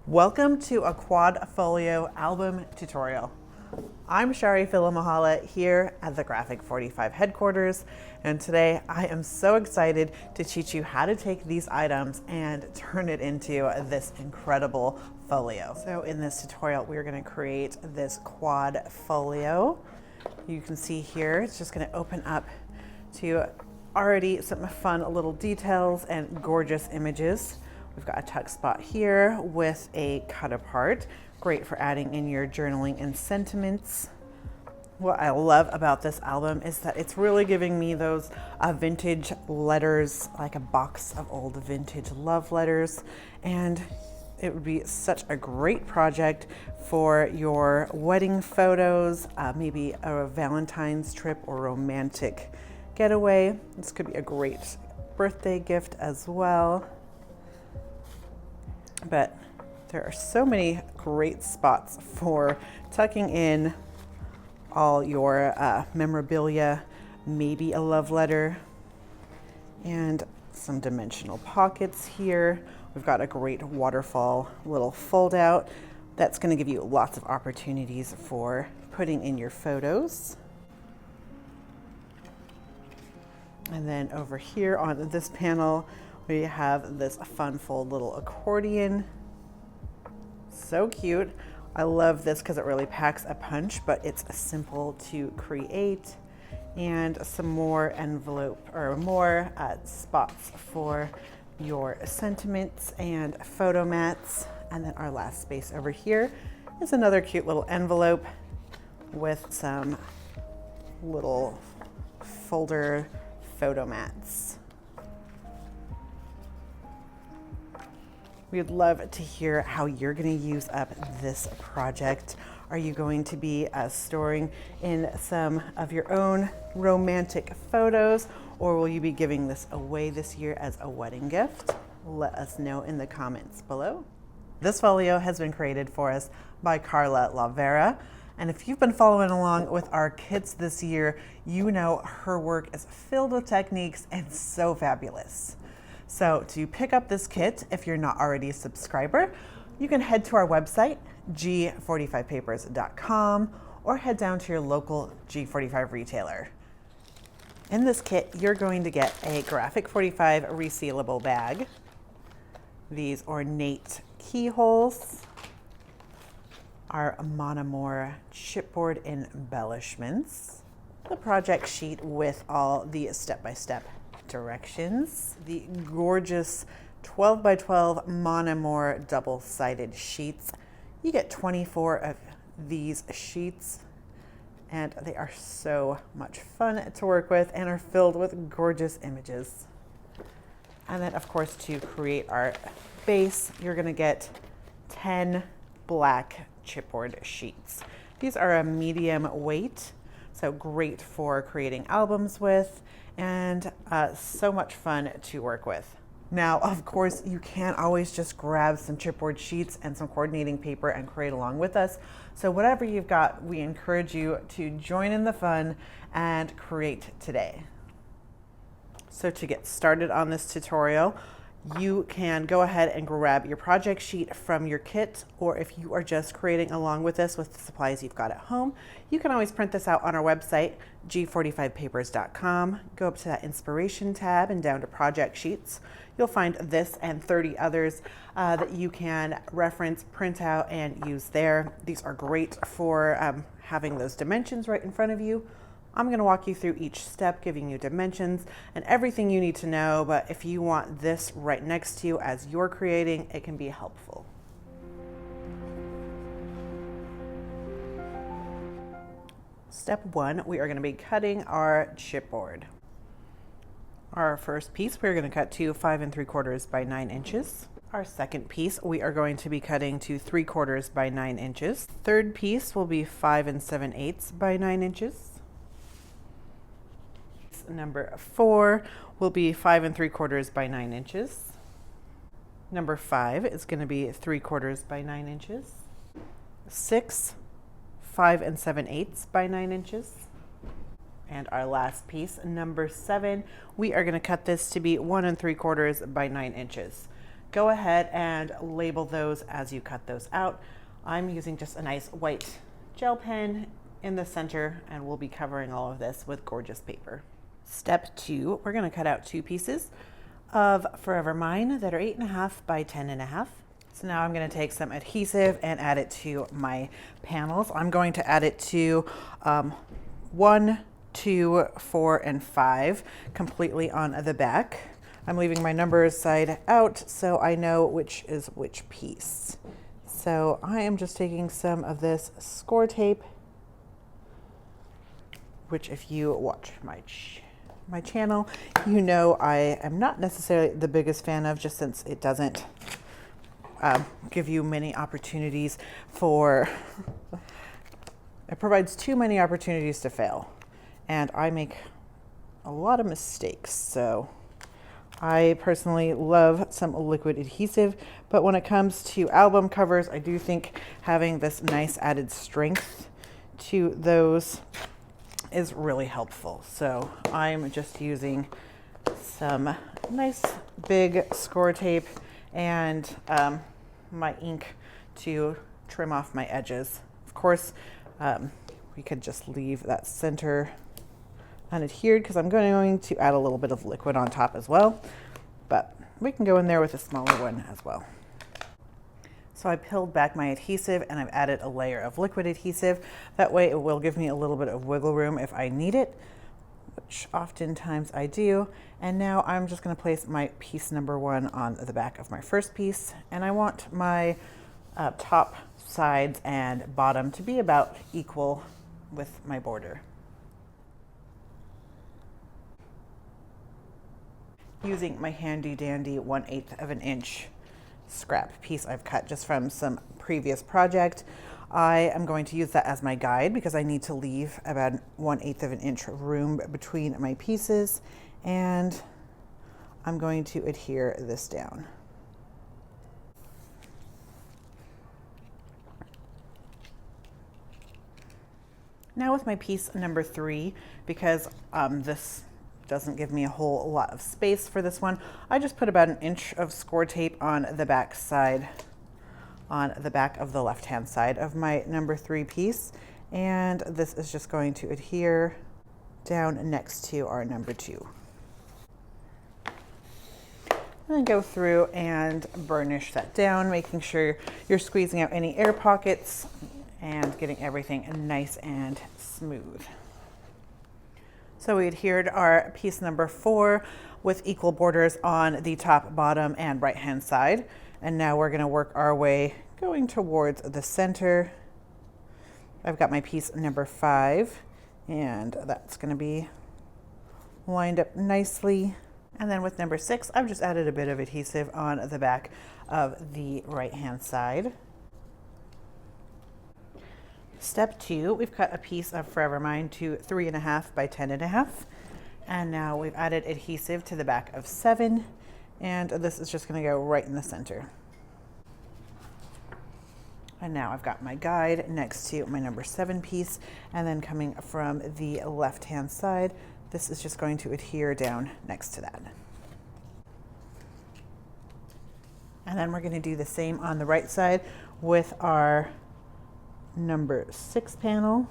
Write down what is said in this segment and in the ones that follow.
Welcome to a Quad Folio album tutorial. I'm Charee Filimoehala here at the G45 headquarters, and today I am so excited to teach you how to take these items and turn it into this incredible folio. So in this tutorial, we're going to create this Quad Folio. You can see here, it's just going to open up to already some fun little details and gorgeous images. We've got a tuck spot here with a cut apart, great for adding in your journaling and sentiments. What I love about this album is that it's really giving me those vintage letters, like a box of old vintage love letters. And it would be such a great project for your wedding photos, maybe a Valentine's trip or romantic getaway. This could be a great birthday gift as well. But there are so many great spots for tucking in all your memorabilia, maybe a love letter, and some dimensional pockets here. We've got a great waterfall little fold out that's going to give you lots of opportunities for putting in your photos. And then over here on this panel, we have this fun fold little accordion. So cute. I love this because it really packs a punch, but it's simple to create. And some more envelope or more spots for your sentiments and photo mats. And then our last space over here is another cute little envelope with some little folder photo mats. We'd love to hear how you're going to use up this project. Are you going to be storing in some of your own romantic photos, or will you be giving this away this year as a wedding gift? Let us know in the comments below. This folio has been created for us by Carla Lavera. And if you've been following along with our kits this year, you know her work is filled with techniques and so fabulous. So to pick up this kit, if you're not already a subscriber, you can head to our website, G45papers.com, or head down to your local G45 retailer. In this kit, you're going to get a Graphic 45 resealable bag, these ornate keyholes, our Mon Amour Chipboard embellishments, the project sheet with all the step-by-step directions, the gorgeous 12 by 12 Mon Amour double-sided sheets. You get 24 of these sheets, and they are so much fun to work with and are filled with gorgeous images. And then, of course, to create our base, you're going to get 10 black chipboard sheets. These are a medium weight, so great for creating albums with, and so much fun to work with. Now, of course, you can't always just grab some chipboard sheets and some coordinating paper and create along with us. So whatever you've got, we encourage you to join in the fun and create today. So to get started on this tutorial, you can go ahead and grab your project sheet from your kit, or if you are just creating along with us with the supplies you've got at home, you can always print this out on our website, G45papers.com. Go up to that inspiration tab and down to project sheets. You'll find this and 30 others that you can reference, print out, and use there. These are great for having those dimensions right in front of you. I'm going to walk you through each step, giving you dimensions and everything you need to know, but if you want this right next to you as you're creating, it can be helpful. Step 1, we are going to be cutting our chipboard. Our first piece, we're going to cut to 5 3/4 by 9 inches. Our second piece, we are going to be cutting to 3/4 by 9 inches. Third piece will be 5 7/8 by 9 inches. Number 4 will be 5 3/4 by 9 inches. Number 5 is going to be 3/4 by 9 inches. 6, 5 7/8 by 9 inches. And our last piece, number 7, we are going to cut this to be 1 3/4 by 9 inches. go ahead and label those as you cut those out. I'm using just a nice white gel pen in the center, and we'll be covering all of this with gorgeous paper. Step 2, we're going to cut out 2 pieces of Forever Mine that are 8.5 by 10.5. So now I'm going to take some adhesive and add it to my panels. I'm going to add it to 1, 2, 4, and 5 completely on the back. I'm leaving my numbers side out so I know which is which piece. So I am just taking some of this score tape, which if you watch my channel, you know I am not necessarily the biggest fan of, just since it doesn't give you many opportunities for, it provides too many opportunities to fail. And I make a lot of mistakes. So I personally love some liquid adhesive, but when it comes to album covers, I do think having this nice added strength to those is really helpful. So I'm just using some nice big score tape and my ink to trim off my edges. Of course, we could just leave that center unadhered because I'm going to add a little bit of liquid on top as well, but we can go in there with a smaller one as well. So I peeled back my adhesive and I've added a layer of liquid adhesive. That way it will give me a little bit of wiggle room if I need it, which oftentimes I do. And now I'm just going to place my piece number 1 on the back of my first piece. And I want my top, sides, and bottom to be about equal with my border. Using my handy dandy 1/8 of an inch scrap piece I've cut just from some previous project, I am going to use that as my guide because I need to leave about 1/8 of an inch room between my pieces, and I'm going to adhere this down. Now with my piece number 3, because this doesn't give me a whole lot of space for this one, I just put about 1 inch of score tape on the back side, on the back of the left-hand side of my number 3 piece, and this is just going to adhere down next to our number 2. And then go through and burnish that down, making sure you're squeezing out any air pockets and getting everything nice and smooth. So we adhered our piece number 4 with equal borders on the top, bottom, and right-hand side. And now we're going to work our way going towards the center. I've got my piece number 5, and that's going to be lined up nicely. And then with number 6, I've just added a bit of adhesive on the back of the right-hand side. Step 2, we've cut a piece of Forever Mine to 3.5 by 10.5. And now we've added adhesive to the back of 7. And this is just going to go right in the center. And now I've got my guide next to my number 7 piece. And then coming from the left-hand side, this is just going to adhere down next to that. And then we're going to do the same on the right side with our number 6 panel.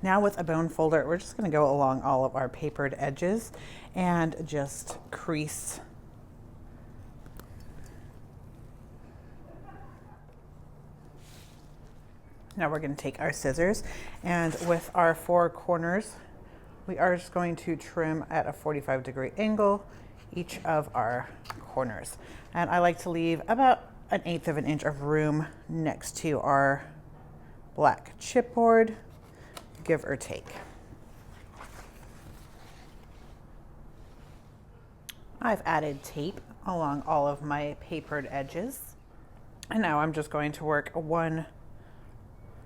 Now with a bone folder, we're just going to go along all of our papered edges and just crease Now we're going to take our scissors, and with our 4 corners, we are just going to trim at a 45-degree angle each of our corners. And I like to leave about 1/8 of an inch of room next to our black chipboard, give or take. I've added tape along all of my papered edges, and now I'm just going to work one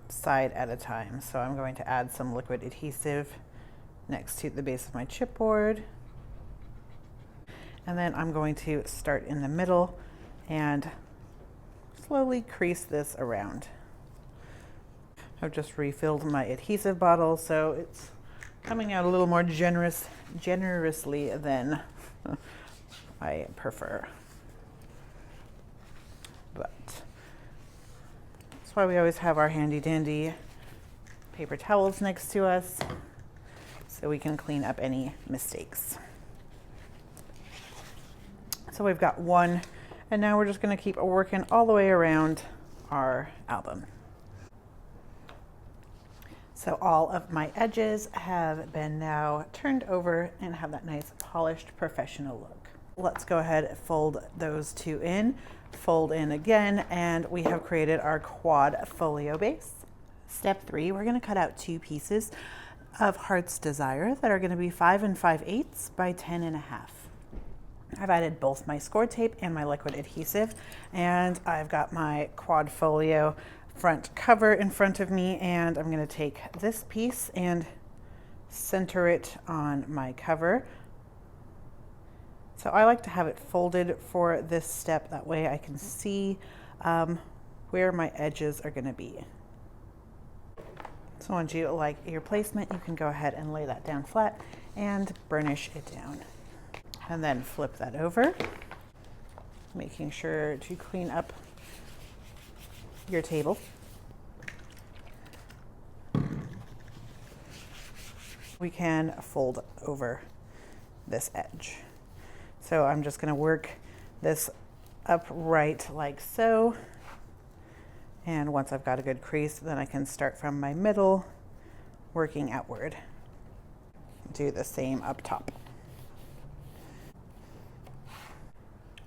side at a time. So I'm going to add some liquid adhesive next to the base of my chipboard, and then I'm going to start in the middle and slowly crease this around. I've just refilled my adhesive bottle, so it's coming out a little more generously than I prefer. But that's why we always have our handy dandy paper towels next to us so we can clean up any mistakes. So we've got one, and now we're just going to keep working all the way around our album. So all of my edges have been now turned over and have that nice polished professional look. Let's go ahead and fold those two in, fold in again, and we have created our Quad Folio base. Step 3, we're going to cut out 2 pieces of Heart's Desire that are going to be 5 5/8 by 10 1/2. I've added both my score tape and my liquid adhesive, and I've got my Quad Folio front cover in front of me, and I'm going to take this piece and center it on my cover. So I like to have it folded for this step, that way I can see where my edges are going to be. So once you like your placement, you can go ahead and lay that down flat and burnish it down. And then flip that over, making sure to clean up your table. We can fold over this edge. So I'm just going to work this upright like so. And once I've got a good crease, then I can start from my middle, working outward. Do the same up top.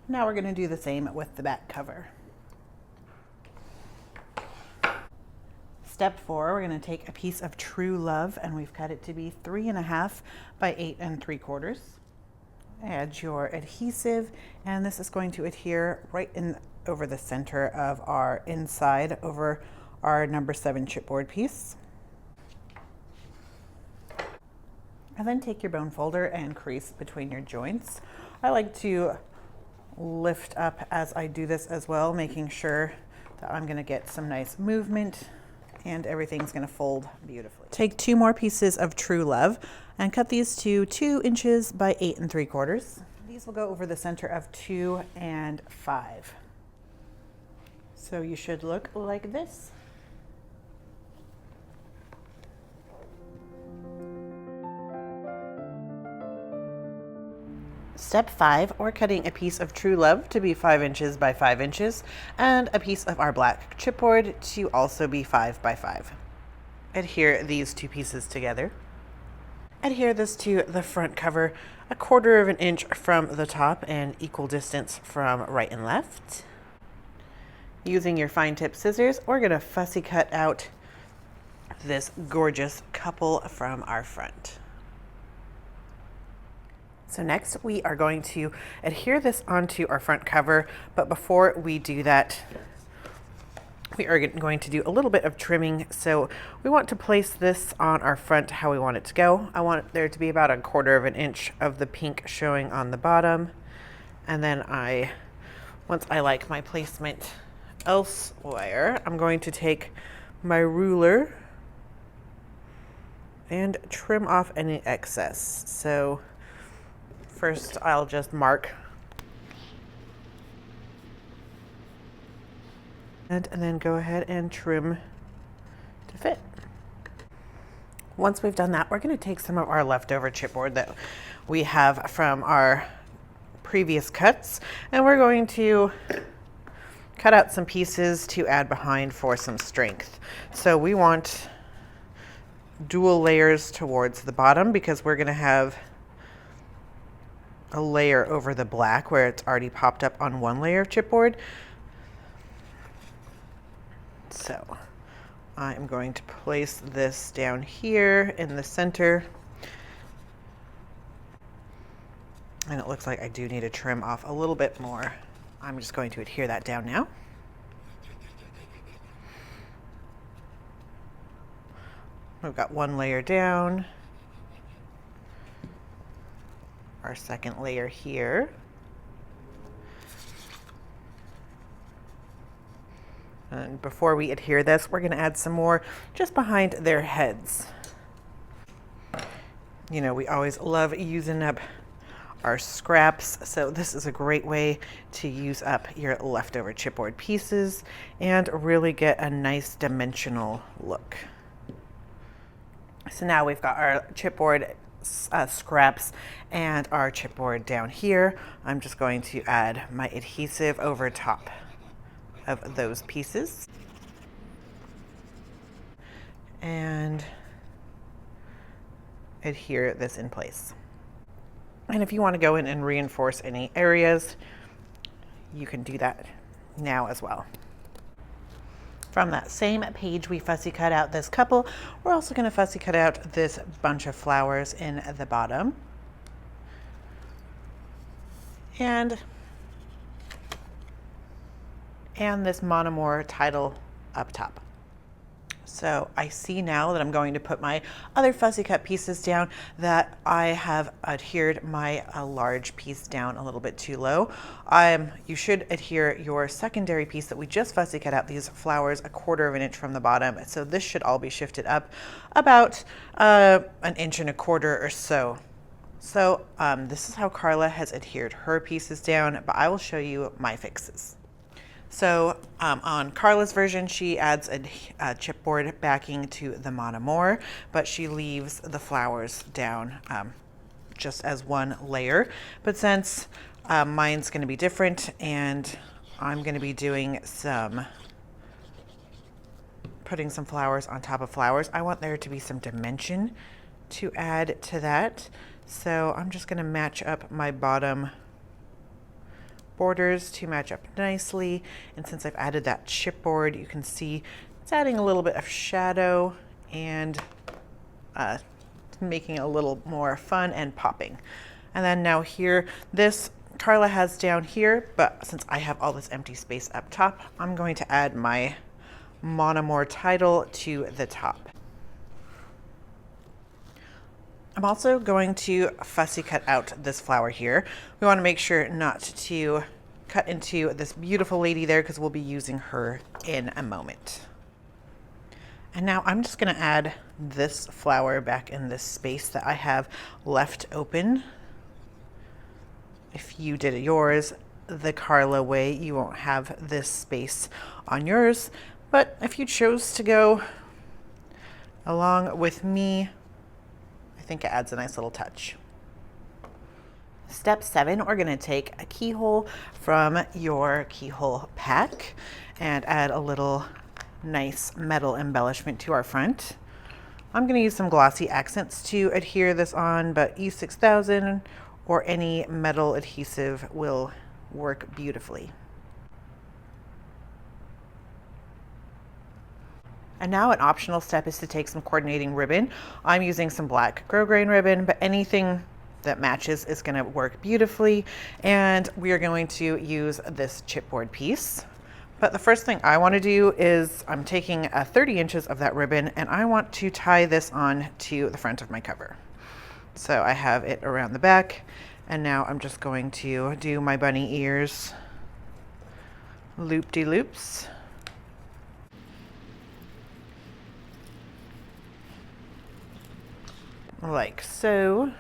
Now we're going to do the same with the back cover. Step 4, we're going to take a piece of True Love, and we've cut it to be 3 1/2 by 8 3/4. Add your adhesive, and this is going to adhere right in over the center of our inside over our number 7 chipboard piece. And then take your bone folder and crease between your joints. I like to lift up as I do this as well, making sure that I'm going to get some nice movement and everything's going to fold beautifully. Take 2 more pieces of True Love and cut these to 2 inches by 8 3/4. These will go over the center of 2 and 5. So you should look like this. Step 5, we're cutting a piece of True Love to be 5 inches by 5 inches and a piece of our black chipboard to also be 5 by 5. Adhere these 2 pieces together. Adhere this to the front cover 1/4 of an inch from the top and equal distance from right and left. Using your fine tip scissors, we're going to fussy cut out this gorgeous couple from our front. So next we are going to adhere this onto our front cover, but before we do that, we are going to do a little bit of trimming. So we want to place this on our front how we want it to go. I want there to be about 1/4 of an inch of the pink showing on the bottom. And then once I like my placement elsewhere, I'm going to take my ruler and trim off any excess. So first, I'll just mark and then go ahead and trim to fit. Once we've done that, we're going to take some of our leftover chipboard that we have from our previous cuts, and we're going to cut out some pieces to add behind for some strength. So we want dual layers towards the bottom because we're going to have a layer over the black where it's already popped up on one layer of chipboard. So I'm going to place this down here in the center. And it looks like I do need to trim off a little bit more. I'm just going to adhere that down now. We've got one layer down. Our second layer here. And before we adhere this, we're going to add some more just behind their heads. You know, we always love using up our scraps. So this is a great way to use up your leftover chipboard pieces and really get a nice dimensional look. So now we've got our chipboard scraps and our chipboard down here. I'm just going to add my adhesive over top of those pieces and adhere this in place. And if you want to go in and reinforce any areas, you can do that now as well. From that same page, we fussy cut out this couple. We're also going to fussy cut out this bunch of flowers in the bottom. And this Mon Amour title up top. So I see now that I'm going to put my other fussy cut pieces down that I have adhered my large piece down a little bit too low. You should adhere your secondary piece that we just fussy cut out, these flowers, 1/4 of an inch from the bottom. So this should all be shifted up about 1.25 inches or so. So this is how Carla has adhered her pieces down, but I will show you my fixes. So on Carla's version, she adds a chipboard backing to the Mon Amour, but she leaves the flowers down just as one layer. But since mine's going to be different and I'm going to be doing putting some flowers on top of flowers, I want there to be some dimension to add to that. So I'm just going to match up my bottom borders to match up nicely. And since I've added that chipboard, you can see it's adding a little bit of shadow and making it a little more fun and popping. And then now here, this Carla has down here, but since I have all this empty space up top, I'm going to add my Mon Amour title to the top. I'm also going to fussy cut out this flower here. We want to make sure not to cut into this beautiful lady there because we'll be using her in a moment. And now I'm just going to add this flower back in this space that I have left open. If you did yours the Carla way, you won't have this space on yours. But if you chose to go along with me, I think it adds a nice little touch. Step 7, we're going to take a keyhole from your keyhole pack and add a little nice metal embellishment to our front. I'm going to use some glossy accents to adhere this on, but E6000 or any metal adhesive will work beautifully. And now an optional step is to take some coordinating ribbon. I'm using some black grosgrain ribbon, but anything that matches is going to work beautifully. And we are going to use this chipboard piece. But the first thing I want to do is I'm taking 30 inches of that ribbon and I want to tie this on to the front of my cover. So I have it around the back, and now I'm just going to do my bunny ears loop-de-loops. Like so.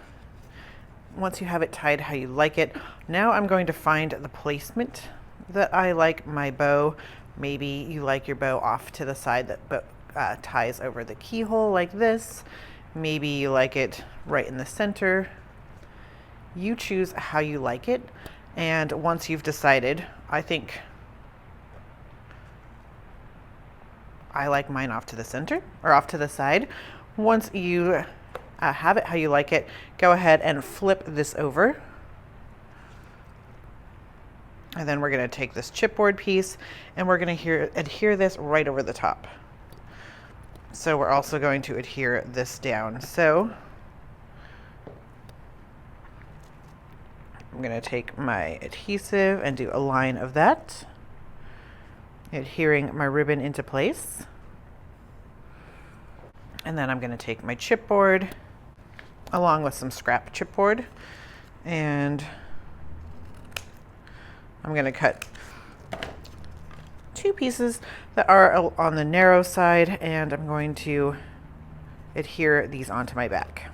Once you have it tied how you like it, now I'm going to find the placement that I like my bow. Maybe you like your bow off to the side that ties over the keyhole like this. Maybe you like it right in the center. You choose how you like it. And once you've decided, I think I like mine off to the center or off to the side. Once you have it how you like it, go ahead and flip this over. And then we're going to take this chipboard piece and we're going to adhere this right over the top. So we're also going to adhere this down. So I'm going to take my adhesive and do a line of that, adhering my ribbon into place. And then I'm going to take my chipboard along with some scrap chipboard, and I'm going to cut 2 pieces that are on the narrow side, and I'm going to adhere these onto my back.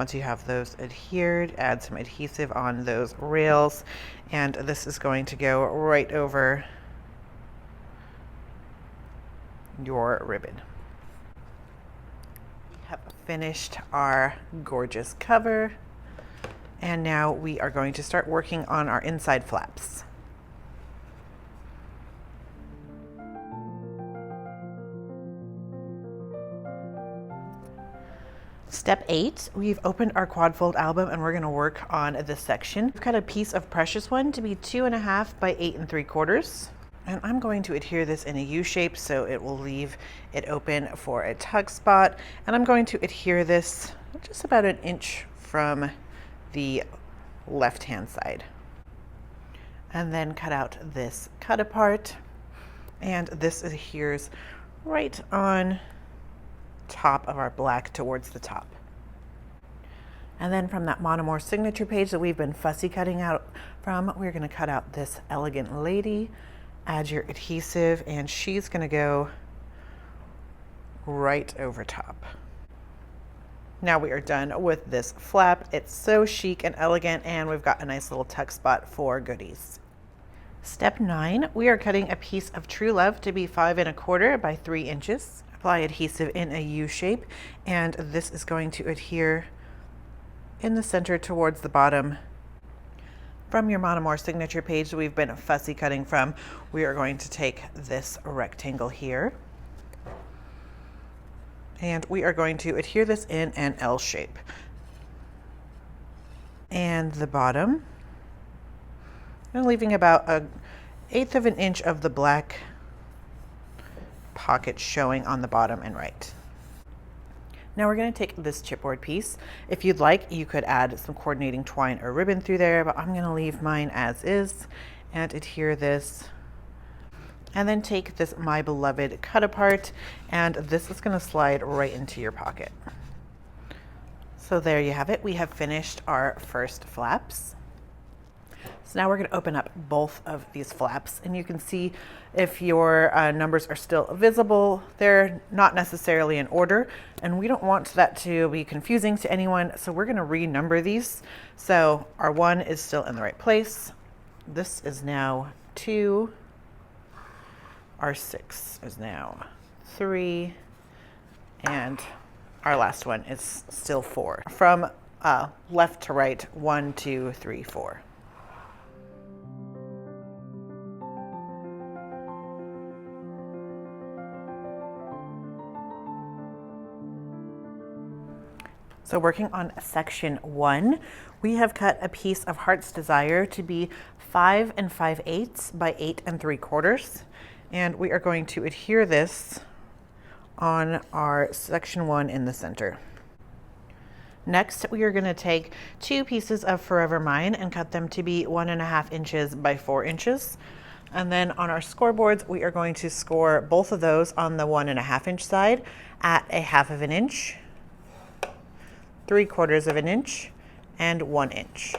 Once you have those adhered, add some adhesive on those rails, and this is going to go right over your ribbon. We have finished our gorgeous cover, and now we are going to start working on our inside flaps. Step 8, we've opened our quad fold album and we're going to work on this section. We've got a piece of precious one to be 2.5 by 8 3/4. And I'm going to adhere this in a U shape so it will leave it open for a tug spot. And I'm going to adhere this just about 1 inch from the left-hand side. And then cut out this cut apart. And this adheres right on top of our black towards the top. And then from that Mon Amour signature page that we've been fussy cutting out from, we're going to cut out this elegant lady, add your adhesive, and she's going to go right over top. Now we are done with this flap. It's so chic and elegant, and we've got a nice little tuck spot for goodies. Step 9, we are cutting a piece of True Love to be 5 1/4 by 3 inches. Apply adhesive in a U shape, and this is going to adhere in the center towards the bottom. From your Mon Amour signature page that we've been fussy cutting from, we are going to take this rectangle here, and we are going to adhere this in an L shape. And the bottom, and leaving about 1/8 of an inch of the black pocket showing on the bottom and right. Now we're going to take this chipboard piece. If you'd like, you could add some coordinating twine or ribbon through there, but I'm going to leave mine as is and adhere this. And then take this My Beloved cut apart, and this is going to slide right into your pocket. So there you have it. We have finished our first flaps. So now we're going to open up both of these flaps, and you can see if your numbers are still visible. They're not necessarily in order, and we don't want that to be confusing to anyone, so we're going to renumber these. So our 1 is still in the right place. This is now 2. Our 6 is now 3, and our last one is still 4. From left to right, 1, 2, 3, 4. So working on section 1, we have cut a piece of Heart's Desire to be 5 5/8 by 8 3/4. And we are going to adhere this on our section 1 in the center. Next, we are going to take 2 pieces of Forever Mine and cut them to be 1.5 inches by 4 inches. And then on our scoreboards, we are going to score both of those on the 1.5 inch side at 1/2 inch. 3/4 of an inch, and 1 inch.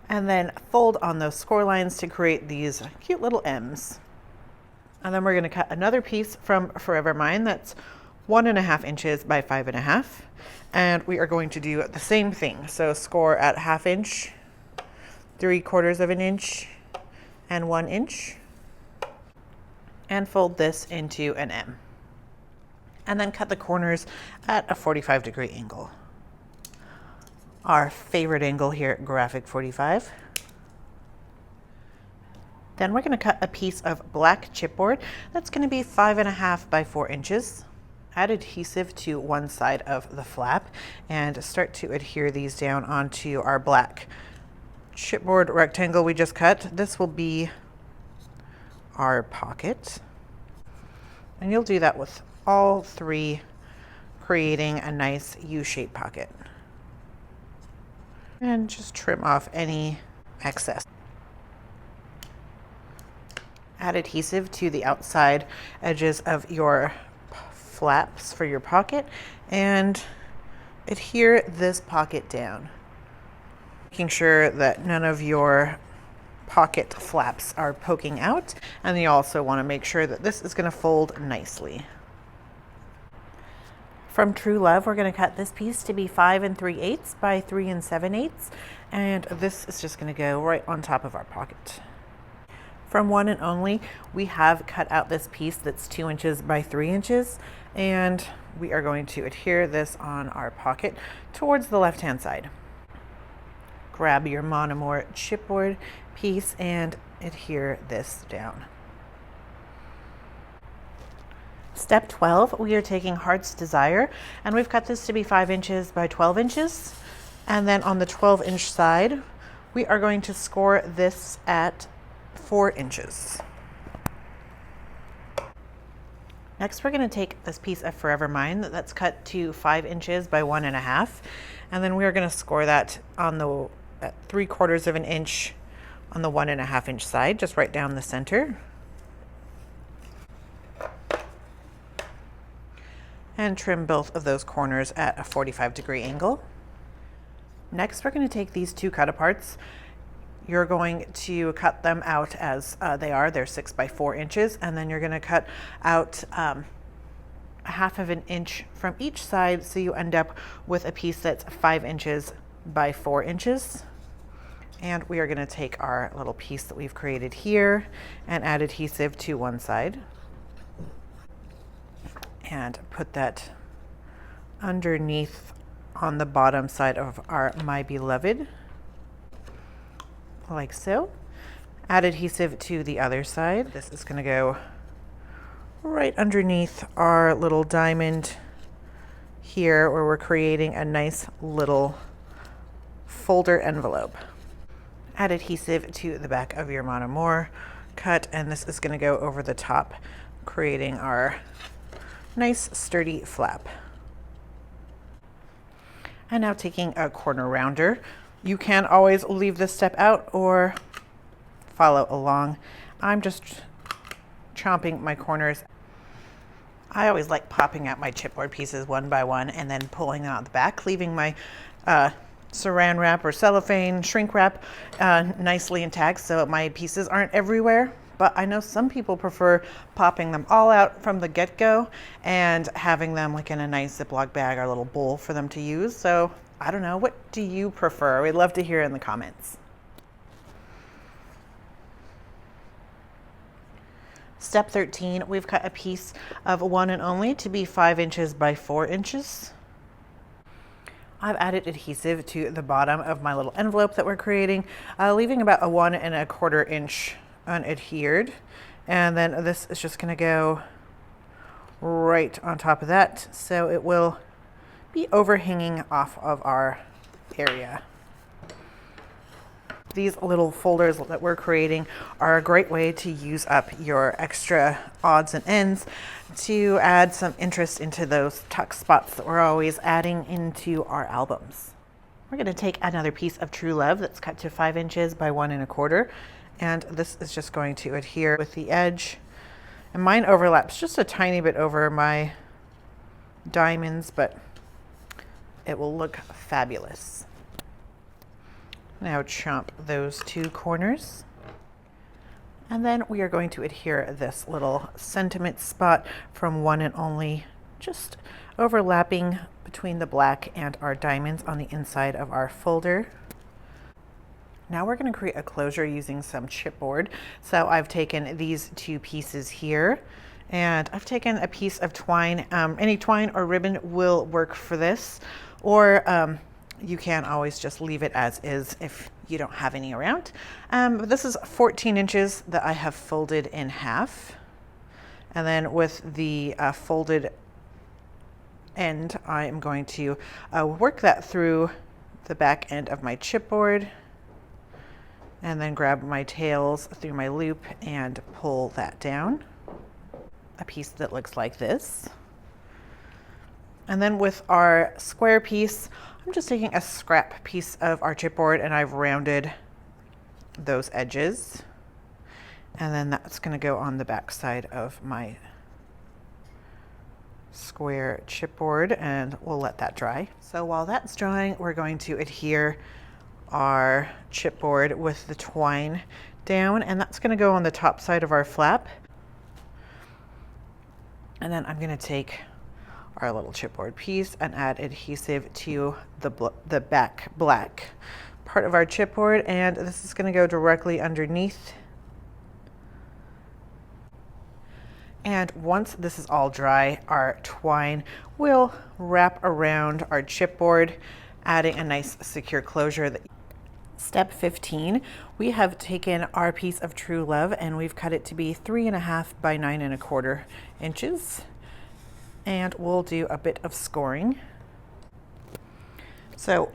And then fold on those score lines to create these cute little M's. And then we're going to cut another piece from Forever Mine that's 1.5 inches by 5.5. And we are going to do the same thing. So score at 1/2 inch, 3/4 of an inch, and 1 inch. And fold this into an M. And then cut the corners at a 45-degree angle. Our favorite angle here at Graphic 45. Then we're going to cut a piece of black chipboard that's going to be 5.5 by 4 inches. Add adhesive to one side of the flap and start to adhere these down onto our black chipboard rectangle we just cut. This will be our pocket. And you'll do that with all 3, creating a nice U-shaped pocket. And just trim off any excess. Add adhesive to the outside edges of your flaps for your pocket and adhere this pocket down, making sure that none of your pocket flaps are poking out, and you also want to make sure that this is going to fold nicely. From True Love, we're going to cut this piece to be 5 3/8 by 3 7/8, and this is just going to go right on top of our pocket. From One and Only, we have cut out this piece that's 2 inches by 3 inches, and we are going to adhere this on our pocket towards the left-hand side. Grab your Mon Amour chipboard piece and adhere this down. Step 12, we are taking Heart's Desire, and we've cut this to be 5 inches by 12 inches. And then on the 12-inch side, we are going to score this at 4 inches. Next, we're going to take this piece of Forever Mine that's cut to 5 inches by 1.5, and then we are going to score that on the at 3/4 of an inch on the 1.5 inch side, just right down the center. And trim both of those corners at a 45-degree angle. Next, we're going to take these 2 cut aparts. You're going to cut them out as they are. They're 6 by 4 inches, and then you're going to cut out 1/2 of an inch from each side, so you end up with a piece that's 5 inches by 4 inches. And we are going to take our little piece that we've created here and add adhesive to one side and put that underneath on the bottom side of our My Beloved, like so. Add adhesive to the other side. This is going to go right underneath our little diamond here, where we're creating a nice little folder envelope. Add adhesive to the back of your Mon Amour cut, and this is going to go over the top, creating our nice sturdy flap. And now taking a corner rounder, you can always leave this step out or follow along. I'm just chomping my corners. I always like popping out my chipboard pieces one by one and then pulling them out the back, leaving my saran wrap or cellophane shrink wrap nicely intact so my pieces aren't everywhere. But I know some people prefer popping them all out from the get-go and having them like in a nice Ziploc bag or little bowl for them to use. So I don't know, what do you prefer? We'd love to hear in the comments. Step 13, we've cut a piece of One and Only to be 5 inches by 4 inches. I've added adhesive to the bottom of my little envelope that we're creating, leaving about a 1 1/4 inch unadhered, and then this is just going to go right on top of that, so it will be overhanging off of our area. These little folders that we're creating are a great way to use up your extra odds and ends to add some interest into those tuck spots that we're always adding into our albums. We're going to take another piece of True Love that's cut to 5 inches by 1 1/4, and this is just going to adhere with the edge. And mine overlaps just a tiny bit over my diamonds, but it will look fabulous. Now chomp those 2 corners. And then we are going to adhere this little sentiment spot from One and Only, just overlapping between the black and our diamonds on the inside of our folder. Now we're going to create a closure using some chipboard. So I've taken these 2 pieces here, and I've taken a piece of twine. Any twine or ribbon will work for this, or you can always just leave it as is if you don't have any around. But this is 14 inches that I have folded in half. And then with the folded end, I am going to work that through the back end of my chipboard, and then grab my tails through my loop and pull that down. A piece that looks like this. And then with our square piece, I'm just taking a scrap piece of our chipboard and I've rounded those edges. And then that's going to go on the back side of my square chipboard, and we'll let that dry. So while that's drying, we're going to adhere our chipboard with the twine down, and that's going to go on the top side of our flap. And then I'm going to take our little chipboard piece and add adhesive to the back black part of our chipboard, and this is going to go directly underneath. And once this is all dry, our twine will wrap around our chipboard, adding a nice secure closure. Step 15, we have taken our piece of True Love and we've cut it to be 3.5 by 9.25 inches. And we'll do a bit of scoring. So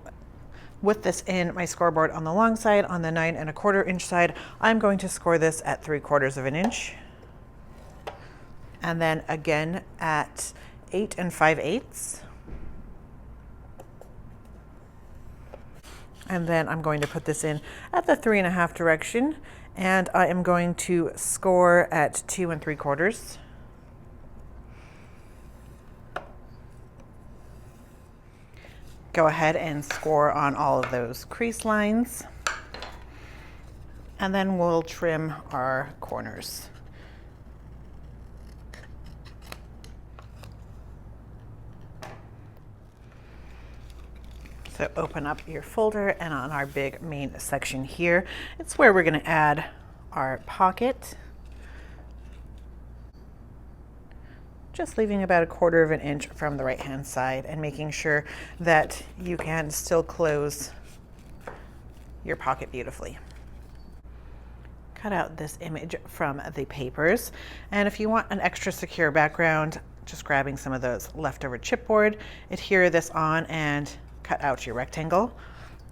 with this in my scoreboard on the long side, on the 9.25 inch side, I'm going to score this at 3/4 inch. And then again at 8 5/8. And then I'm going to put this in at the 3.5 direction, and I am going to score at 2 3/4. Go ahead and score on all of those crease lines, and then we'll trim our corners. So open up your folder, and on our big main section here, it's where we're going to add our pocket. Just leaving about 1/4 inch from the right hand side and making sure that you can still close your pocket beautifully. Cut out this image from the papers, and if you want an extra secure background, just grabbing some of those leftover chipboard, adhere this on and cut out your rectangle.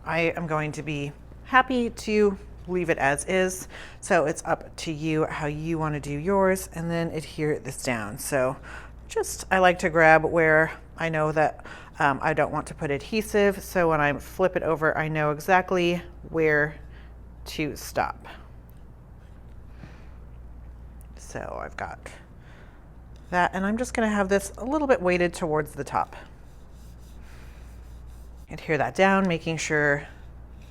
I am going to be happy to leave it as is, so it's up to you how you want to do yours, and then adhere this down. So just, I like to grab where I know that I don't want to put adhesive, so when I flip it over, I know exactly where to stop. So I've got that, and I'm just going to have this a little bit weighted towards the top. Adhere that down, making sure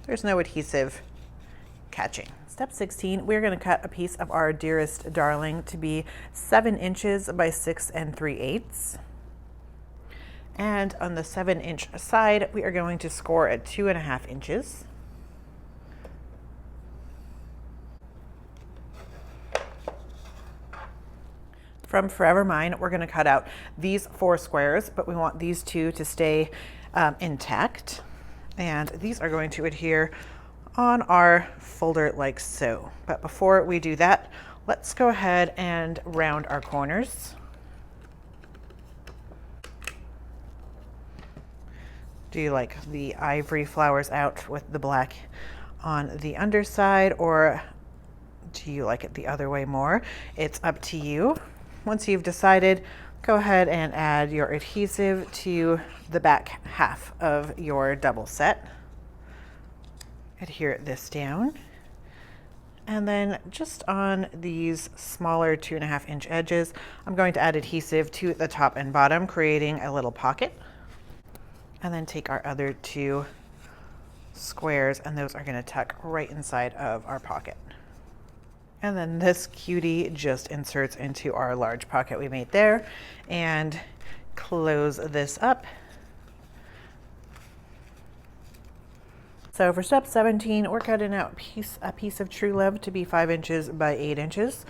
there's no adhesive catching. Step 16, we're going to cut a piece of our Dearest Darling to be 7 inches by 6 3/8. And on the 7-inch side, we are going to score at 2.5 inches. From Forever Mine, we're going to cut out these 4 squares, but we want these 2 to stay intact, and these are going to adhere on our folder like so. But before we do that, let's go ahead and round our corners. Do you like the ivory flowers out with the black on the underside, or do you like it the other way more? It's up to you. Once you've decided, go ahead and add your adhesive to the back half of your double set. Adhere this down. And then just on these smaller 2.5 inch edges, I'm going to add adhesive to the top and bottom, creating a little pocket. And then take our other 2 squares, and those are going to tuck right inside of our pocket. And then this cutie just inserts into our large pocket we made there, and close this up. So for step 17, we're cutting out a piece of True Love to be 5 inches by 8 inches,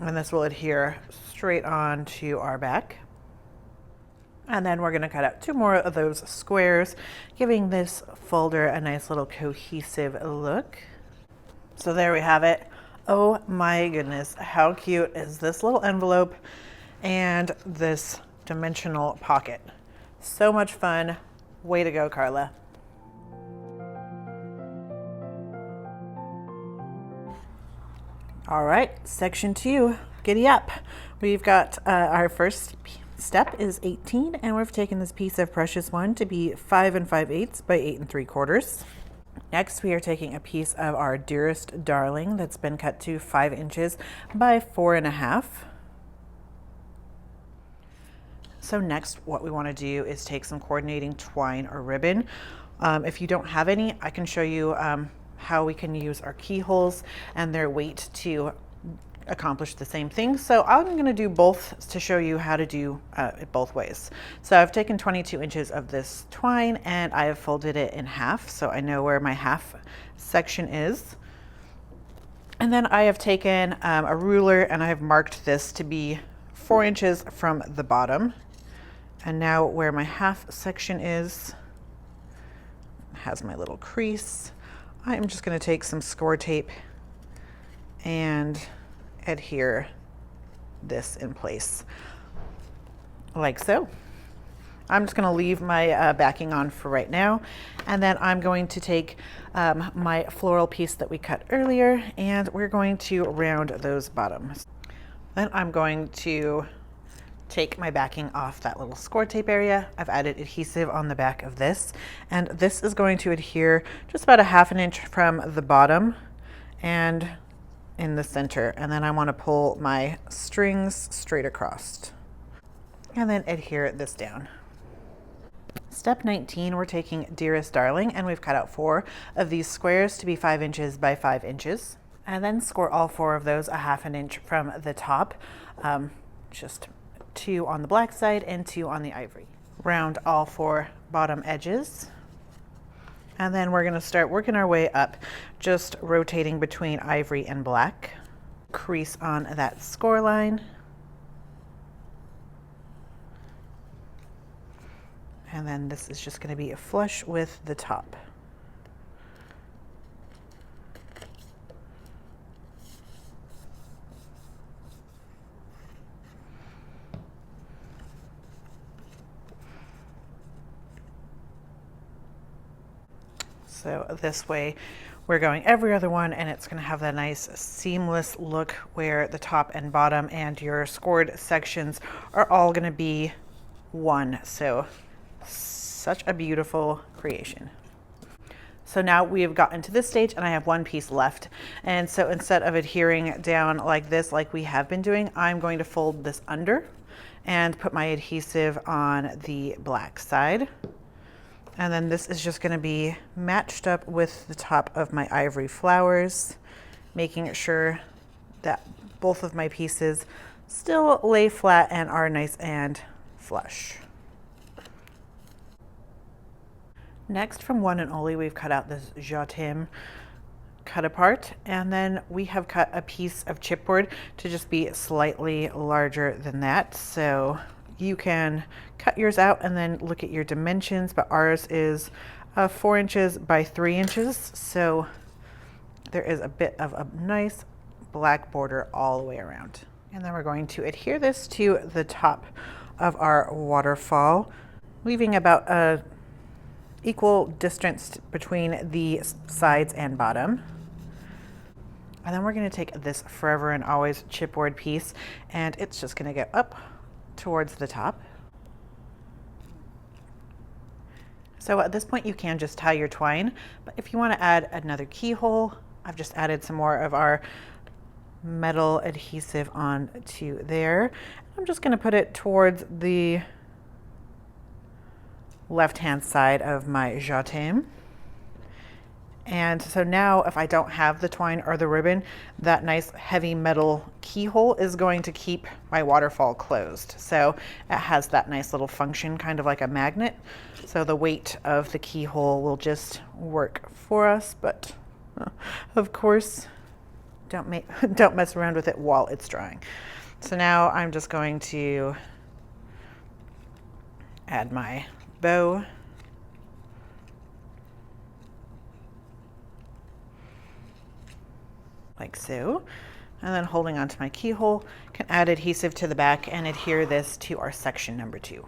and this will adhere straight on to our back. And then we're going to cut out 2 more of those squares, giving this folder a nice little cohesive look. So there we have it. Oh my goodness, how cute is this little envelope and this dimensional pocket? So much fun. Way to go, Carla. All right, section 2, giddy up. We've got our first step is 18, and we've taken this piece of Precious One to be 5 5/8 by 8 3/4. Next, we are taking a piece of our Dearest Darling that's been cut to 5 inches by 4.5. So next, what we want to do is take some coordinating twine or ribbon. If you don't have any, I can show you how we can use our keyholes and their weight to accomplish the same thing. So I'm going to do both to show you how to do it both ways. So I've taken 22 inches of this twine and I have folded it in half, so I know where my half section is. And then I have taken a ruler and I have marked this to be 4 inches from the bottom. And now where my half section is, has my little crease. I'm just going to take some score tape and adhere this in place like so. I'm just going to leave my backing on for right now, and then I'm going to take my floral piece that we cut earlier and we're going to round those bottoms. Then I'm going to take my backing off that little score tape area. I've added adhesive on the back of this, and this is going to adhere just about a ½ inch from the bottom and in the center. And then I want to pull my strings straight across and then adhere this down. Step 19, we're taking Dearest Darling, and we've cut out 4 of these squares to be 5 inches by 5 inches. And then score all 4 of those a ½ inch from the top, just 2 on the black side and 2 on the ivory. Round all 4 bottom edges. And then we're going to start working our way up, just rotating between ivory and black. Crease on that score line. And then this is just going to be flush with the top. So this way we're going every other one, and it's going to have that nice seamless look where the top and bottom and your scored sections are all going to be one. So such a beautiful creation. So now we have gotten to this stage and I have one piece left. And so instead of adhering down like this, like we have been doing, I'm going to fold this under and put my adhesive on the black side. And then this is just going to be matched up with the top of my ivory flowers, making sure that both of my pieces still lay flat and are nice and flush. Next, from One and Only, we've cut out this Jotim cut apart, and then we have cut a piece of chipboard to just be slightly larger than that. So you can cut yours out and then look at your dimensions, but ours is 4 inches by 3 inches. So there is a bit of a nice black border all the way around. And then we're going to adhere this to the top of our waterfall, leaving about a equal distance between the sides and bottom. And then we're going to take this Forever and Always chipboard piece, and it's just going to go up towards the top. So at this point you can just tie your twine, but if you want to add another keyhole, I've just added some more of our metal adhesive on to there. I'm just going to put it towards the left-hand side of my Jotim. And so now if I don't have the twine or the ribbon, that nice heavy metal keyhole is going to keep my waterfall closed. So it has that nice little function, kind of like a magnet. So the weight of the keyhole will just work for us, but of course, don't mess around with it while it's drying. So now I'm just going to add my bow. Like so. And then holding onto my keyhole, can add adhesive to the back and adhere this to our section number 2.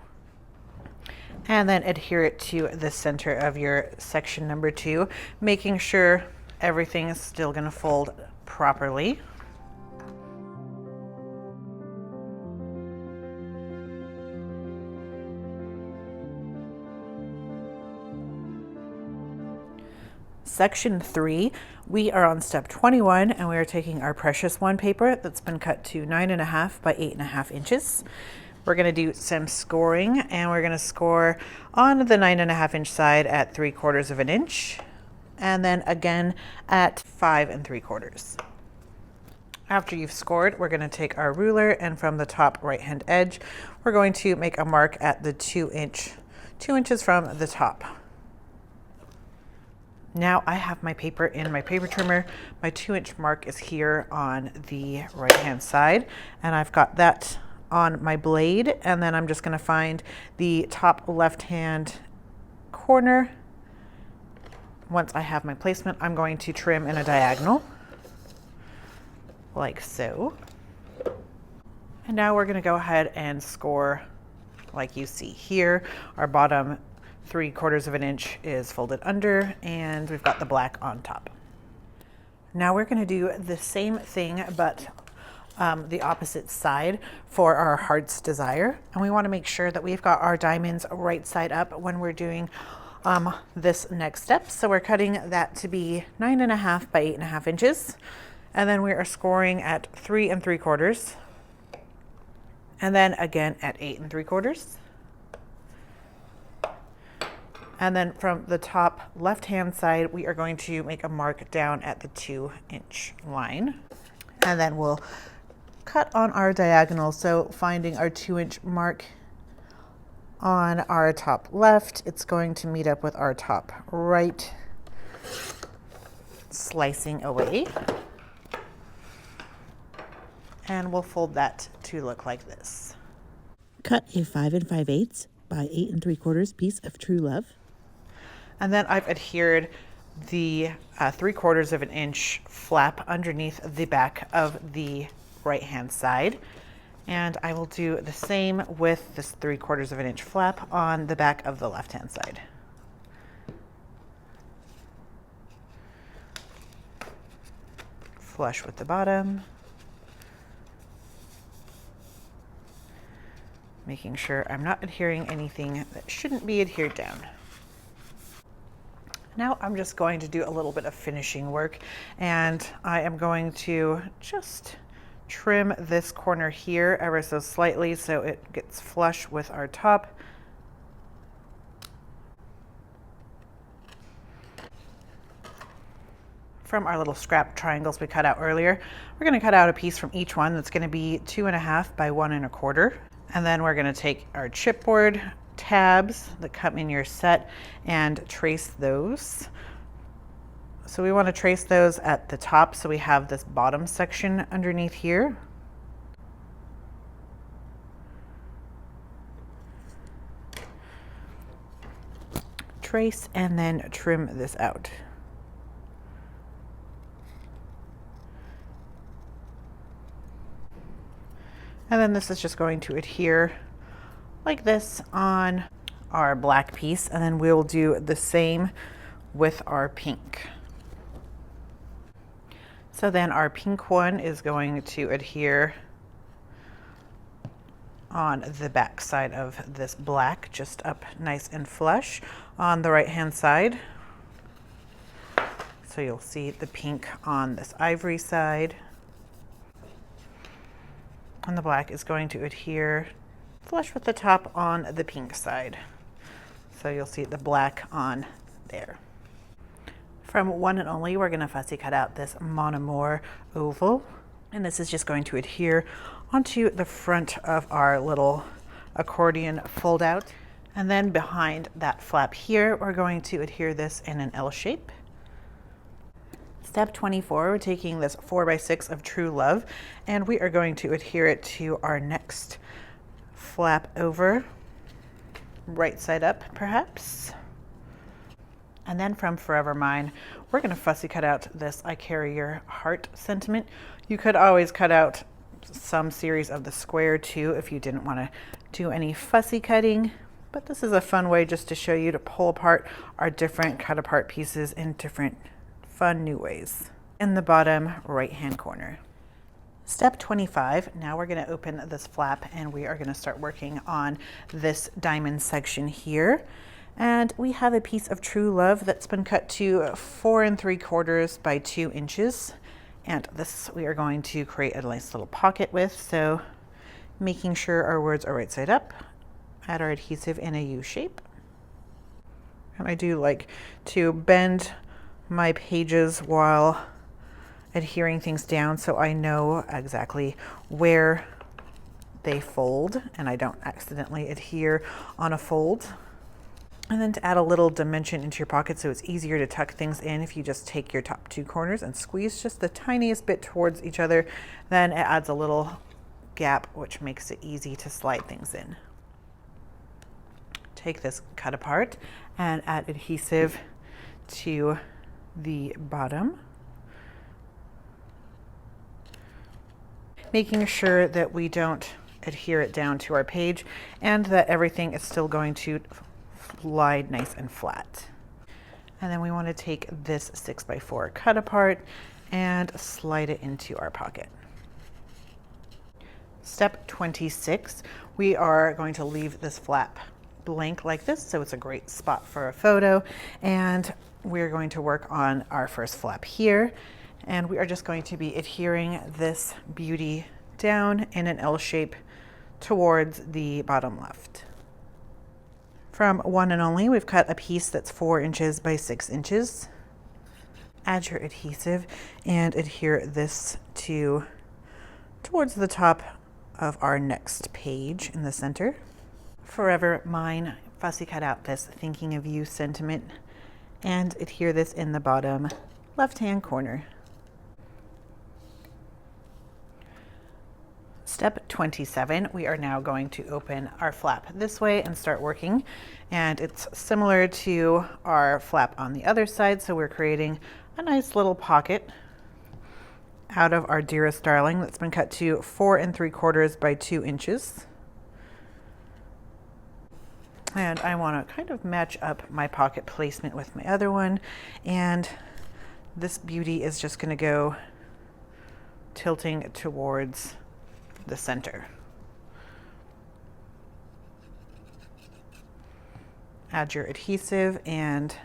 And then adhere it to the center of your section number 2, making sure everything is still going to fold properly. Section 3, we are on step 21, and we are taking our Precious One paper that's been cut to 9.5 by 8.5 inches. We're going to do some scoring, and we're going to score on the 9.5 inch side at 3/4 of an inch, and then again at 5 3/4. After you've scored, we're going to take our ruler, and from the top right hand edge, we're going to make a mark at the 2 inches from the top. Now I have my paper in my paper trimmer. My 2-inch mark is here on the right hand side, and I've got that on my blade, and then I'm just going to find the top left hand corner. Once I have my placement, I'm going to trim in a diagonal like so. And now we're going to go ahead and score like you see here. Our bottom 3/4 of an inch is folded under, and we've got the black on top. Now we're going to do the same thing, but the opposite side for our heart's desire. And we want to make sure that we've got our diamonds right side up when we're doing this next step. So we're cutting that to be 9.5 by 8.5 inches. And then we are scoring at 3 3/4. And then again at 8 3/4. And then from the top left-hand side, we are going to make a mark down at the 2-inch line. And then we'll cut on our diagonal. So finding our 2-inch mark on our top left, it's going to meet up with our top right, slicing away. And we'll fold that to look like this. Cut a 5 5/8 by 8 3/4 piece of true love. And then I've adhered the 3/4 of an inch flap underneath the back of the right hand side. And I will do the same with this 3/4 of an inch flap on the back of the left hand side. Flush with the bottom. Making sure I'm not adhering anything that shouldn't be adhered down. Now I'm just going to do a little bit of finishing work, and I am going to just trim this corner here ever so slightly so it gets flush with our top. From our little scrap triangles we cut out earlier, we're going to cut out a piece from each one that's going to be 2.5 by 1 1/4. And then we're going to take our chipboard tabs that come in your set and trace those. So we want to trace those at the top so we have this bottom section underneath here. Trace and then trim this out. And then this is just going to adhere like this on our black piece, and then we'll do the same with our pink. So then our pink one is going to adhere on the back side of this black, just up nice and flush on the right hand side. So you'll see the pink on this ivory side. And the black is going to adhere flush with the top on the pink side. So you'll see the black on there. From One and Only, we're going to fussy cut out this Mon Amour oval. And this is just going to adhere onto the front of our little accordion fold out. And then behind that flap here, we're going to adhere this in an L shape. Step 24, we're taking this 4x6 of True Love, and we are going to adhere it to our next flap over, right side up perhaps. And then from Forever Mine, we're going to fussy cut out this I Carry Your Heart sentiment. You could always cut out some series of the square too if you didn't want to do any fussy cutting. But this is a fun way just to show you to pull apart our different cut apart pieces in different fun new ways. In the bottom right hand corner. Step 25, now we're going to open this flap and we are going to start working on this diamond section here. And we have a piece of True Love that's been cut to 4 3/4 by 2 inches. And this we are going to create a nice little pocket with. So making sure our words are right side up, add our adhesive in a U shape. And I do like to bend my pages while adhering things down so I know exactly where they fold and I don't accidentally adhere on a fold. And then to add a little dimension into your pocket so it's easier to tuck things in, if you just take your top two corners and squeeze just the tiniest bit towards each other, then it adds a little gap, which makes it easy to slide things in. Take this cut apart and add adhesive to the bottom, making sure that we don't adhere it down to our page and that everything is still going to slide nice and flat. And then we want to take this 6x4 cut apart and slide it into our pocket. Step 26, we are going to leave this flap blank like this, so it's a great spot for a photo. And we're going to work on our first flap here. And we are just going to be adhering this beauty down in an L shape towards the bottom left. From One and Only, we've cut a piece that's 4 inches by 6 inches. Add your adhesive and adhere this towards the top of our next page in the center. Forever Mine, fussy cut out this thinking of you sentiment and adhere this in the bottom left-hand corner. Step 27, we are now going to open our flap this way and start working. And it's similar to our flap on the other side. So we're creating a nice little pocket out of our Dearest Darling that's been cut to 4 3/4 by 2 inches. And I want to kind of match up my pocket placement with my other one. And this beauty is just going to go tilting towards the center. Add your adhesive and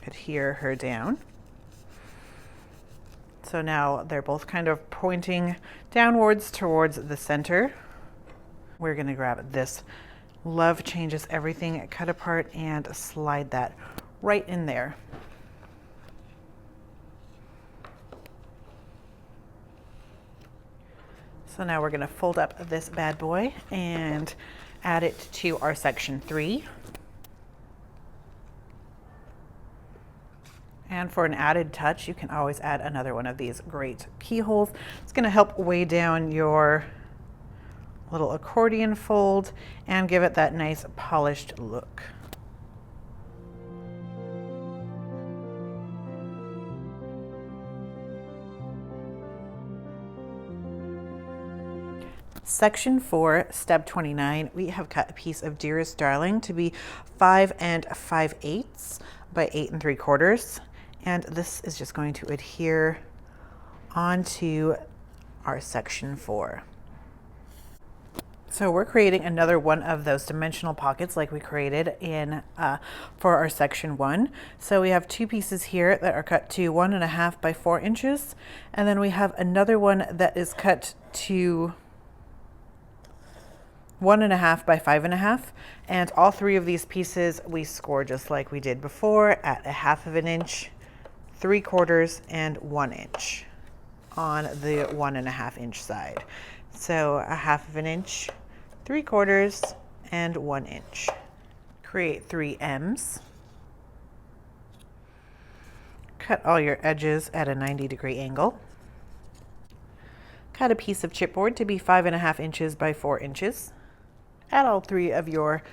adhere her down. So now they're both kind of pointing downwards towards the center. We're going to grab this Love Changes Everything cut apart and slide that right in there. So now we're going to fold up this bad boy and add it to our section 3. And for an added touch, you can always add another one of these great keyholes. It's going to help weigh down your little accordion fold and give it that nice polished look. Section 4, step 29, we have cut a piece of Dearest Darling to be 5 5/8 by 8 3/4. And this is just going to adhere onto our section 4. So we're creating another one of those dimensional pockets like we created in for our section 1. So we have 2 pieces here that are cut to 1 1/2 by 4 inches. And then we have another one that is cut to 1 1/2 by 5 1/2, and all 3 of these pieces we score just like we did before at 1/2 inch, 3/4, and 1 inch on the 1 1/2 inch side. So 1/2 inch, 3/4, and 1 inch. Create 3 M's. Cut all your edges at a 90-degree angle. Cut a piece of chipboard to be 5 1/2 inches by 4 inches. Add all 3 of your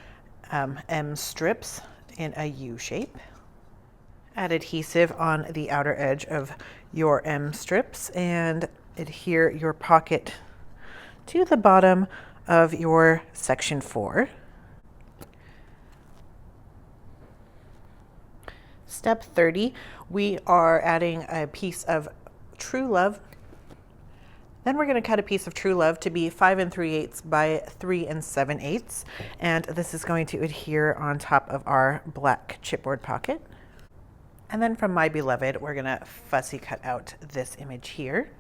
M strips in a U shape. Add adhesive on the outer edge of your M strips and adhere your pocket to the bottom of your section 4. Step 30, we are adding a piece of True Love. Then we're going to cut a piece of True Love to be 5 3/8 by 3 7/8, and this is going to adhere on top of our black chipboard pocket. And then from My Beloved, we're going to fussy cut out this image here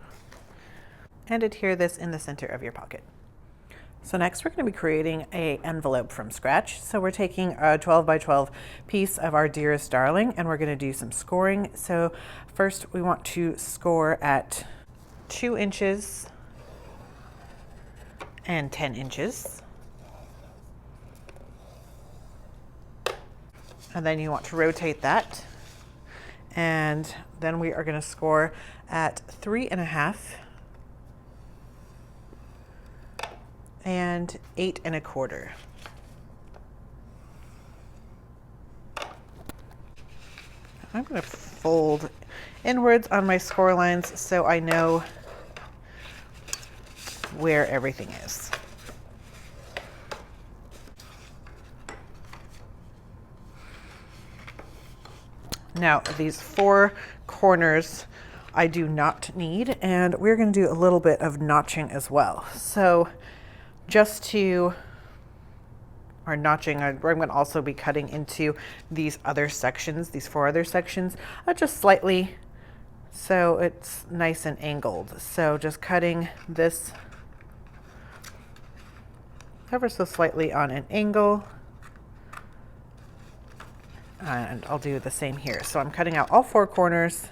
and adhere this in the center of your pocket. So next we're going to be creating an envelope from scratch. So we're taking a 12 by 12 piece of our Dearest Darling and we're going to do some scoring. So first we want to score at 2 inches and 10 inches. And then you want to rotate that. And then we are going to score at 3.5 and 8 1/4. I'm going to fold inwards on my score lines so I know where everything is. Now these 4 corners I do not need, and we're going to do a little bit of notching as well. So just to our notching, I'm going to also be cutting into these other sections, these 4 other sections, just slightly so it's nice and angled. So just cutting this ever so slightly on an angle. And I'll do the same here. So I'm cutting out all 4 corners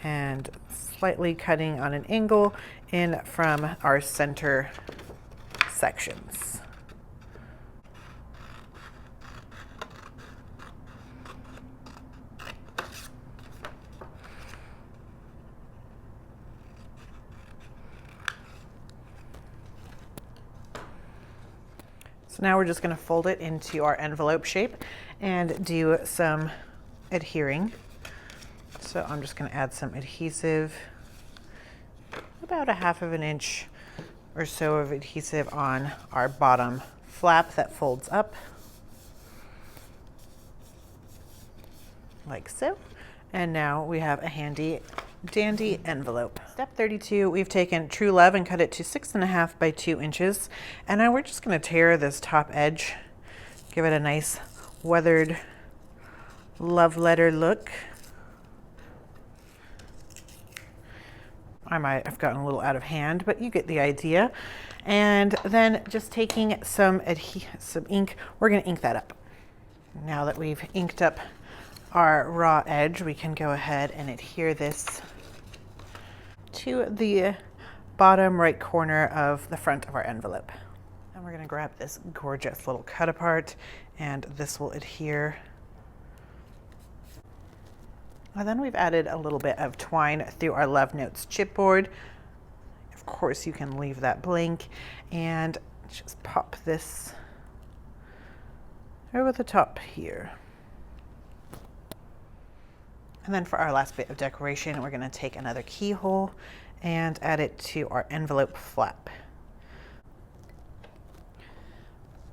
and slightly cutting on an angle in from our center sections. So now we're just going to fold it into our envelope shape and do some adhering. So I'm just going to add some adhesive, about 1/2 inch or so of adhesive on our bottom flap that folds up like so. And now we have a handy dandy envelope. Step 32, we've taken True Love and cut it to 6.5 by 2 inches. And now we're just going to tear this top edge, give it a nice weathered love letter look. I might have gotten a little out of hand, but you get the idea. And then just taking some ink, we're going to ink that up. Now that we've inked up our raw edge, we can go ahead and adhere this to the bottom right corner of the front of our envelope. And we're going to grab this gorgeous little cut apart, and this will adhere. And then we've added a little bit of twine through our Love Notes chipboard. Of course, you can leave that blank and just pop this over the top here. And then for our last bit of decoration, we're going to take another keyhole and add it to our envelope flap.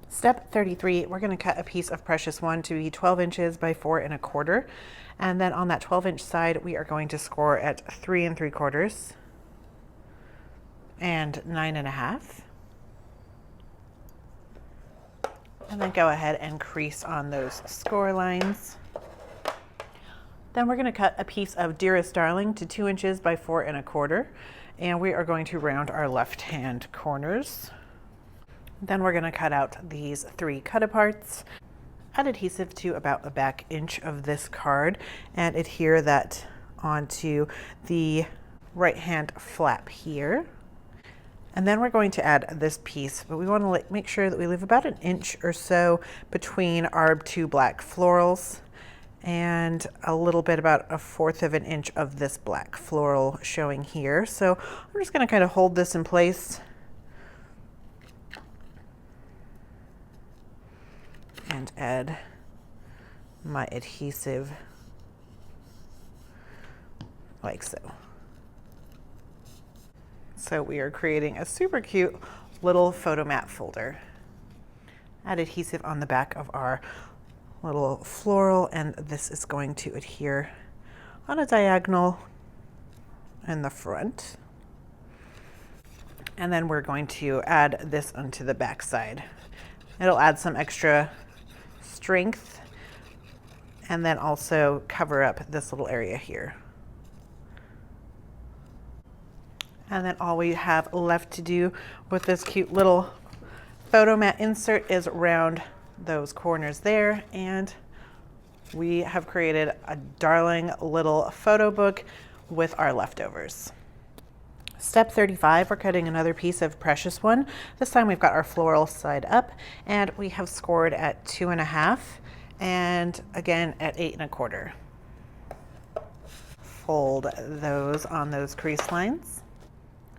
Step 33, we're going to cut a piece of Precious One to be 12 inches by 4 1/4. And then on that 12-inch side, we are going to score at 3 3/4 and 9.5. And then go ahead and crease on those score lines. Then we're going to cut a piece of Dearest Darling to 2 inches by 4 1/4. And we are going to round our left-hand corners. Then we're going to cut out these 3 cut aparts. Add adhesive to about the back inch of this card and adhere that onto the right-hand flap here. And then we're going to add this piece, but we want to make sure that we leave about 1 inch or so between our 2 black florals and a little bit about 1/4 inch of this black floral showing here. So I'm just going to kind of hold this in place and add my adhesive like so. So we are creating a super cute little photo mat folder. Add adhesive on the back of our little floral, and this is going to adhere on a diagonal in the front. And then we're going to add this onto the back side. It'll add some extra strength and then also cover up this little area here. And then all we have left to do with this cute little photo mat insert is round those corners there, and we have created a darling little photo book with our leftovers. Step 35, we're cutting another piece of precious one. This time we've got our floral side up, and we have scored at 2.5 and again at 8 1/4. Fold those on those crease lines.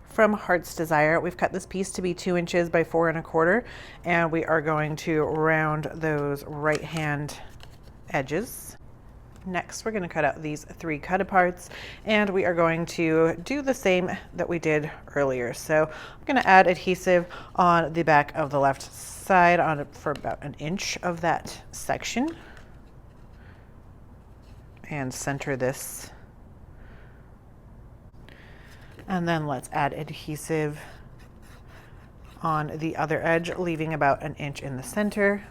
From Heart's Desire, we've cut this piece to be 2 inches by 4 1/4, and we are going to round those right hand edges. Next, we're going to cut out these 3 cut aparts, and we are going to do the same that we did earlier. So I'm going to add adhesive on the back of the left side for about 1 inch of that section, and center this. And then let's add adhesive on the other edge, leaving about 1 inch in the center.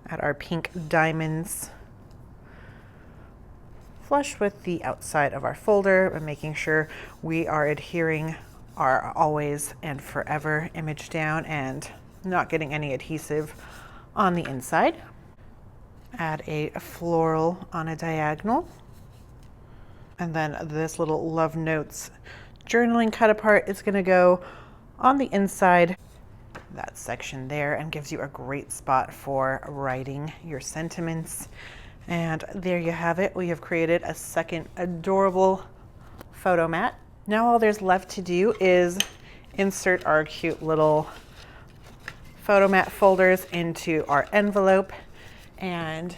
Add our pink diamonds flush with the outside of our folder, and making sure we are adhering our always and forever image down and not getting any adhesive on the inside. Add a floral on a diagonal. And then this little Love Notes journaling cut apart is going to go on the inside, that section there, and gives you a great spot for writing your sentiments. And there you have it. We have created a second adorable photo mat. Now all there's left to do is insert our cute little photo mat folders into our envelope and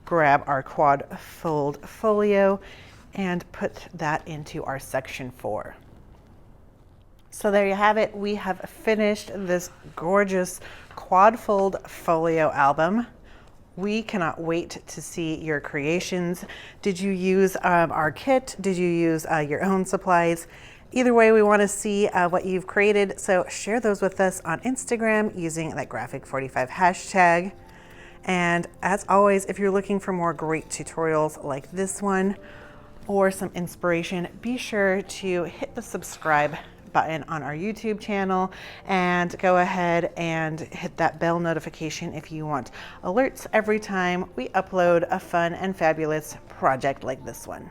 grab our Quad Folio and put that into our section 4. So there you have it. We have finished this gorgeous Quad Folio album. We cannot wait to see your creations. Did you use our kit? Did you use your own supplies? Either way, we want to see what you've created. So share those with us on Instagram using that Graphic45 hashtag. And as always, if you're looking for more great tutorials like this one or some inspiration, be sure to hit the subscribe button on our YouTube channel and go ahead and hit that bell notification if you want alerts every time we upload a fun and fabulous project like this one.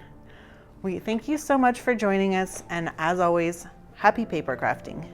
We thank you so much for joining us, and as always, happy paper crafting.